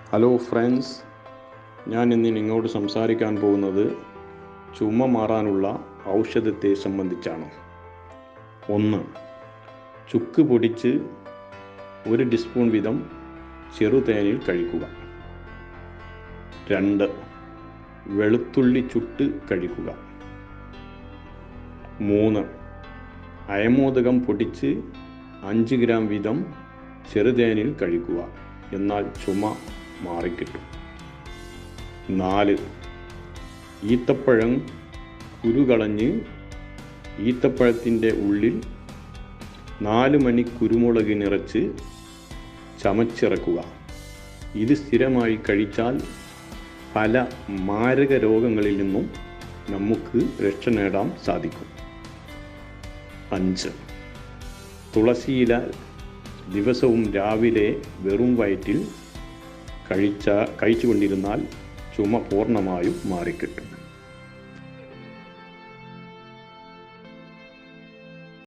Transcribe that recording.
Hello friends, ഞാൻ ഇന്ന് നിങ്ങളോട് സംസാരിക്കാൻ പോകുന്നത് ചുമ മാറാനുള്ള ഔഷധത്തെ സംബന്ധിച്ചാണ്. 1. ചുക്ക് പൊടിച്ച് 1 ടീസ്പൂൺ വീതം ചെറുതേനിൽ കഴിക്കുക. 2. വെളുത്തുള്ളി ചുട്ട് കഴിക്കുക. 3. അയമോദകം പൊടിച്ച് 5 ഗ്രാം വീതം ചെറുതേനിൽ കഴിക്കുക. എന്നാൽ ചുമ മാറിക്കിട്ടും. 4. ഈത്തപ്പഴം കുരുകളഞ്ഞ് ഈത്തപ്പഴത്തിൻ്റെ ഉള്ളിൽ 4 മണി കുരുമുളക് നിറച്ച് ചമച്ചിറക്കുക. ഇത് സ്ഥിരമായി കഴിച്ചാൽ പല മാരക രോഗങ്ങളിൽ നിന്നും നമുക്ക് രക്ഷ നേടാൻ സാധിക്കും. 5. തുളസിയില ദിവസവും രാവിലെ വെറും വയറ്റിൽ കഴിച്ചുകൊണ്ടിരുന്നാൽ ചുമ പൂർണ്ണമായും മാറിക്കിട്ടും.